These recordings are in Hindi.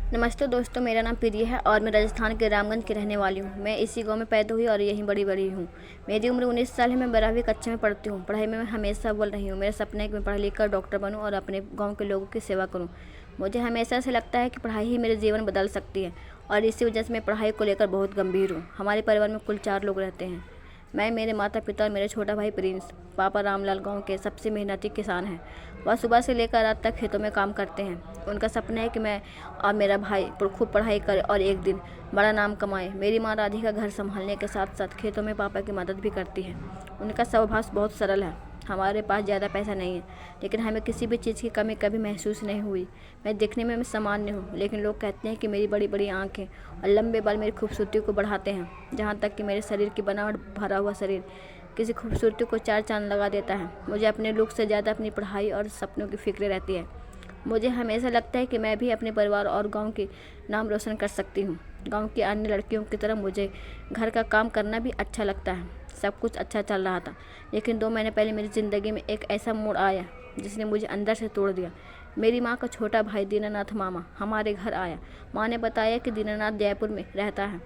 नमस्ते दोस्तों, मेरा नाम प्रिय है और मैं राजस्थान के रामगंज की रहने वाली हूँ। मैं इसी गांव में पैदा हुई और यहीं बड़ी हूँ। मेरी उम्र 19 साल है। मैं 12वीं कक्षा में पढ़ती हूँ। पढ़ाई में मैं हमेशा अव्वल रही हूँ। मेरा सपना है कि मैं पढ़ लिख कर डॉक्टर बनूँ और अपने गाँव के लोगों की सेवा करूँ। मुझे हमेशा से लगता है कि पढ़ाई ही मेरे जीवन बदल सकती है और इसी वजह से मैं पढ़ाई को लेकर बहुत गंभीर हूँ। हमारे परिवार में कुल 4 लोग रहते हैं। मैं, मेरे माता पिता और मेरा छोटा भाई प्रिंस। पापा रामलाल गांव के सबसे मेहनती किसान हैं। वह सुबह से लेकर रात तक खेतों में काम करते हैं। उनका सपना है कि मैं और मेरा भाई खूब पढ़ाई करे और एक दिन बड़ा नाम कमाए। मेरी माँ राधिका घर संभालने के साथ साथ खेतों में पापा की मदद भी करती है। उनका स्वभाव बहुत सरल है। हमारे पास ज़्यादा पैसा नहीं है, लेकिन हमें किसी भी चीज़ की कमी कभी महसूस नहीं हुई। मैं दिखने में सामान्य हूँ, लेकिन लोग कहते हैं कि मेरी बड़ी बड़ी आँखें और लंबे बाल मेरी खूबसूरती को बढ़ाते हैं। जहाँ तक कि मेरे शरीर की बनावट, भरा हुआ शरीर किसी खूबसूरती को 4 चांद लगा देता है। मुझे अपने लुक से ज़्यादा अपनी पढ़ाई और सपनों की फिक्र रहती है। मुझे हमेशा लगता है कि मैं भी अपने परिवार और गांव के नाम रोशन कर सकती हूँ। गांव की अन्य लड़कियों की तरह मुझे घर का काम करना भी अच्छा लगता है। सब कुछ अच्छा चल रहा था, लेकिन 2 महीने पहले मेरी ज़िंदगी में एक ऐसा मोड़ आया जिसने मुझे अंदर से तोड़ दिया। मेरी माँ का छोटा भाई दीनानाथ मामा हमारे घर आया। माँ ने बताया कि दीनानाथ जयपुर में रहता है,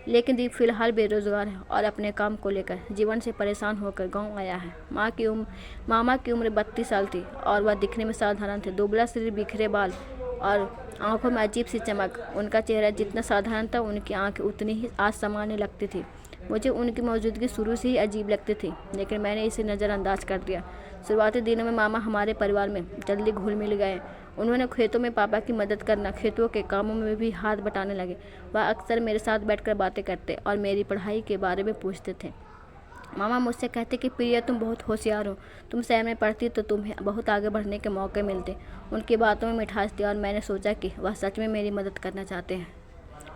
लेकिन दीप फिलहाल बेरोजगार है और अपने काम को लेकर जीवन से परेशान होकर गांव आया है। मामा की उम्र 32 साल थी और वह दिखने में साधारण थे। दुबला शरीर, बिखरे बाल और आंखों में अजीब सी चमक। उनका चेहरा जितना साधारण था, उनकी आंखें उतनी ही असामान्य लगती थी। मुझे उनकी मौजूदगी शुरू से ही अजीब लगती थी, लेकिन मैंने इसे नज़रअंदाज कर दिया। शुरुआती दिनों में मामा हमारे परिवार में जल्दी घुल मिल गए। उन्होंने खेतों में पापा की मदद करना, खेतों के कामों में भी हाथ बटाने लगे। वह अक्सर मेरे साथ बैठकर बातें करते और मेरी पढ़ाई के बारे में पूछते थे। मामा मुझसे कहते कि प्रिया, तुम बहुत होशियार हो। तुम शहर में पढ़ती तो तुम्हें बहुत आगे बढ़ने के मौके मिलते। उनकी बातों में मिठास थी और मैंने सोचा कि वह सच में मेरी मदद करना चाहते हैं।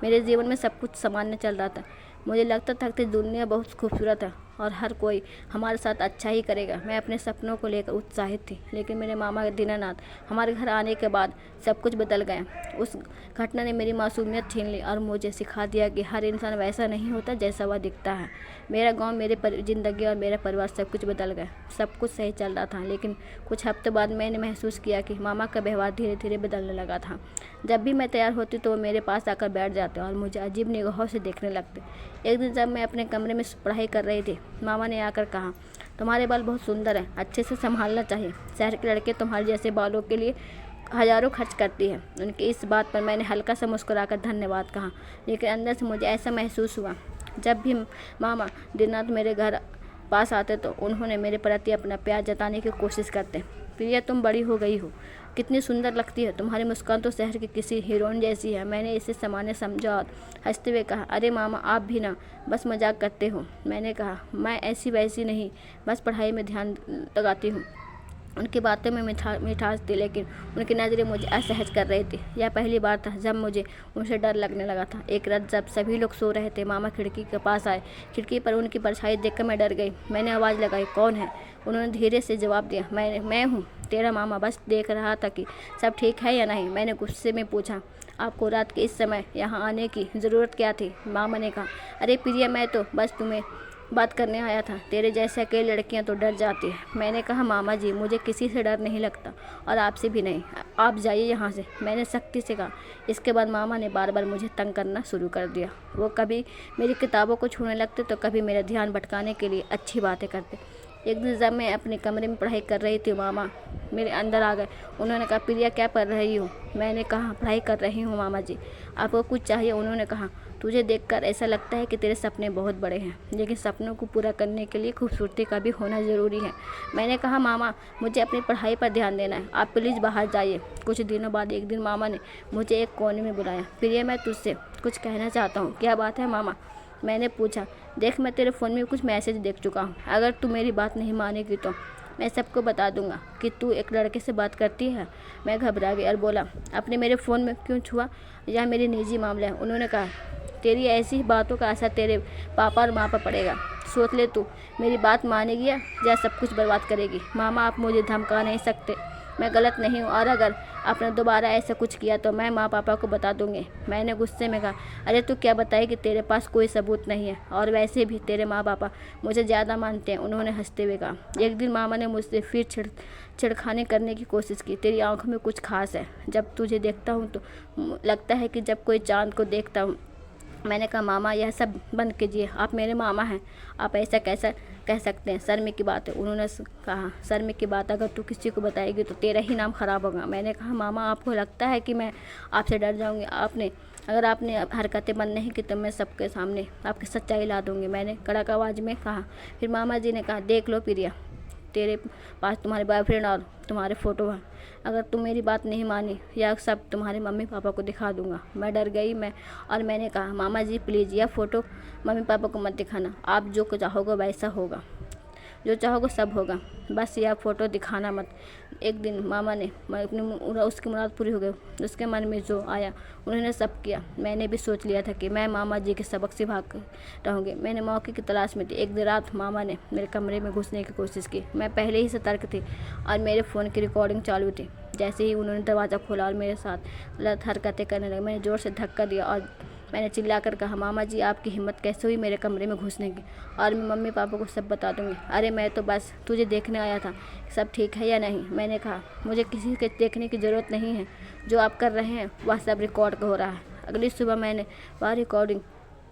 मेरे जीवन में सब कुछ सामान्य चल रहा था। मुझे लगता था कि दुनिया बहुत खूबसूरत है और हर कोई हमारे साथ अच्छा ही करेगा। मैं अपने सपनों को लेकर उत्साहित थी, लेकिन मेरे मामा दीनानाथ हमारे घर आने के बाद सब कुछ बदल गया। उस घटना ने मेरी मासूमियत छीन ली और मुझे सिखा दिया कि हर इंसान वैसा नहीं होता जैसा वह दिखता है। मेरा गांव, मेरी ज़िंदगी और मेरा परिवार सब कुछ बदल गया। सब कुछ सही चल रहा था, लेकिन कुछ हफ्ते बाद मैंने महसूस किया कि मामा का व्यवहार धीरे धीरे बदलने लगा था। जब भी मैं तैयार होती तो वो मेरे पास आकर बैठ जाते और मुझे अजीब निगाहों से देखने लगते। एक दिन जब मैं अपने कमरे में पढ़ाई कर रही थी, मामा ने आकर कहा, तुम्हारे बाल बहुत सुंदर हैं, अच्छे से संभालना चाहिए। शहर के लड़के तुम्हारे जैसे बालों के लिए हज़ारों खर्च करती है। उनकी इस बात पर मैंने हल्का सा मुस्कुराकर धन्यवाद कहा, लेकिन अंदर से मुझे ऐसा महसूस हुआ जब भी मामा दीनानाथ मेरे घर पास आते तो उन्होंने मेरे प्रति अपना प्यार जताने की कोशिश करते। प्रिया, तुम बड़ी हो गई हो, कितनी सुंदर लगती है। तुम्हारी मुस्कान तो शहर की किसी हीरोइन जैसी है। मैंने इसे सामान्य समझा और हंसते हुए कहा, अरे मामा, आप भी ना बस मजाक करते हो। मैंने कहा, मैं ऐसी वैसी नहीं, बस पढ़ाई में ध्यान लगाती हूँ। उनकी बातों में मिठास थी, लेकिन उनकी नज़रें मुझे असहज कर रही थी। यह पहली बार था जब मुझे उनसे डर लगने लगा था। एक रात जब सभी लोग सो रहे थे, मामा खिड़की के पास आए। खिड़की पर उनकी परछाई देखकर मैं डर गई। मैंने आवाज़ लगाई, कौन है? उन्होंने धीरे से जवाब दिया, मैं हूँ, तेरा मामा। बस देख रहा था कि सब ठीक है या नहीं। मैंने गुस्से में पूछा, आपको रात के इस समय यहाँ आने की ज़रूरत क्या थी? मामा ने कहा, अरे प्रिया, मैं तो बस तुम्हें बात करने आया था। तेरे जैसे अकेली लड़कियां तो डर जाती हैं। मैंने कहा, मामा जी, मुझे किसी से डर नहीं लगता और आपसे भी नहीं। आप जाइए यहाँ से, मैंने सख्ती से कहा। इसके बाद मामा ने बार बार मुझे तंग करना शुरू कर दिया। वो कभी मेरी किताबों को छूने लगते तो कभी मेरा ध्यान भटकाने के लिए अच्छी बातें करते। एक दिन जब मैं अपने कमरे में पढ़ाई कर रही थी, मामा मेरे अंदर आ गए। उन्होंने कहा, प्रिया, क्या पढ़ रही हो? मैंने कहा, पढ़ाई कर रही हूँ मामा जी। आपको कुछ चाहिए? उन्होंने कहा, तुझे देखकर ऐसा लगता है कि तेरे सपने बहुत बड़े हैं, लेकिन सपनों को पूरा करने के लिए खूबसूरती का भी होना ज़रूरी है। मैंने कहा, मामा, मुझे अपनी पढ़ाई पर ध्यान देना है, आप प्लीज़ बाहर जाइए। कुछ दिनों बाद एक दिन मामा ने मुझे एक कोने में बुलाया। प्रिया, मैं तुझसे कुछ कहना चाहता हूँ। क्या बात है मामा? मैंने पूछा। देख, मैं तेरे फ़ोन में कुछ मैसेज देख चुका हूँ। अगर तू मेरी बात नहीं मानेगी तो मैं सबको बता दूंगा कि तू एक लड़के से बात करती है। मैं घबरा गई और बोला, आपने मेरे फ़ोन में क्यों छुआ? यह मेरी निजी मामला है। उन्होंने कहा, तेरी ऐसी बातों का असर तेरे पापा और माँ पर पड़ेगा। सोच ले, तू मेरी बात मानेगी या सब कुछ बर्बाद करेगी। मामा, आप मुझे धमका नहीं सकते। मैं गलत नहीं हूँ और अगर आपने दोबारा ऐसा कुछ किया तो मैं माँ पापा को बता दूँगी। मैंने गुस्से में कहा, अरे तू क्या बताए कि तेरे पास कोई सबूत नहीं है, और वैसे भी तेरे माँ पापा मुझे ज़्यादा मानते हैं। उन्होंने हंसते हुए कहा। एक दिन मामा ने मुझसे फिर छिड़खानी करने की कोशिश की। तेरी आंखों में कुछ खास है, जब तुझे देखता हूँ तो लगता है कि जब कोई चांद को देखता हूँ। मैंने कहा, मामा यह सब बंद कीजिए, आप मेरे मामा हैं, आप ऐसा कैसा कह सकते हैं, शर्म की बात है। उन्होंने कहा, शर्म की बात अगर तू किसी को बताएगी तो तेरा ही नाम खराब होगा। मैंने कहा, मामा आपको लगता है कि मैं आपसे डर जाऊंगी? अगर आपने हरकतें बंद नहीं की तो मैं सबके सामने आपकी सच्चाई ला दूंगी, मैंने कड़क आवाज़ में कहा। फिर मामा जी ने कहा, देख लो प्रिया, तेरे पास तुम्हारे बॉयफ्रेंड और तुम्हारे फ़ोटो हैं। अगर तुम मेरी बात नहीं मानी या सब तुम्हारे मम्मी पापा को दिखा दूंगा। मैं डर गई और मैंने कहा, मामा जी प्लीज़ यह फ़ोटो मम्मी पापा को मत दिखाना, आप जो चाहोगे वैसा होगा, जो चाहोगे सब होगा, बस यह फ़ोटो दिखाना मत। एक दिन मामा ने उसकी मुराद पूरी हो गई। उसके मन में जो आया उन्होंने सब किया। मैंने भी सोच लिया था कि मैं मामा जी के सबक से भाग रहूँगी। मैंने मौके की तलाश में थी। एक देर रात मामा ने मेरे कमरे में घुसने की कोशिश की। मैं पहले ही सतर्क थी और मेरे फ़ोन की रिकॉर्डिंग चालू थी। जैसे ही उन्होंने दरवाज़ा खोला और मेरे साथ गलत हरकतें करने लगे, मैंने ज़ोर से धक्का दिया और मैंने चिल्लाकर कहा, मामा जी आपकी हिम्मत कैसे हुई मेरे कमरे में घुसने की, और मैं मम्मी पापा को सब बता दूंगी। अरे मैं तो बस तुझे देखने आया था, सब ठीक है या नहीं। मैंने कहा, मुझे किसी के देखने की ज़रूरत नहीं है, जो आप कर रहे हैं वह सब रिकॉर्ड हो रहा है। अगली सुबह मैंने वह रिकॉर्डिंग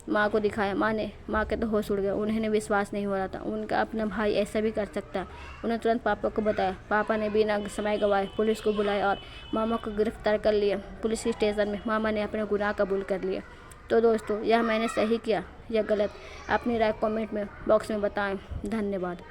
माँ को दिखाया। माँ के तो होश उड़ गया। उन्हें विश्वास नहीं हो रहा था, उनका अपना भाई ऐसा भी कर सकता है। उन्होंने तुरंत पापा को बताया। पापा ने बिना समय गवाए पुलिस को बुलाया और मामा को गिरफ्तार कर लिया। पुलिस स्टेशन में मामा ने अपने गुनाह कबूल कर लिया। तो दोस्तों, यह मैंने सही किया या गलत, अपनी राय कमेंट में बॉक्स में बताएं। धन्यवाद।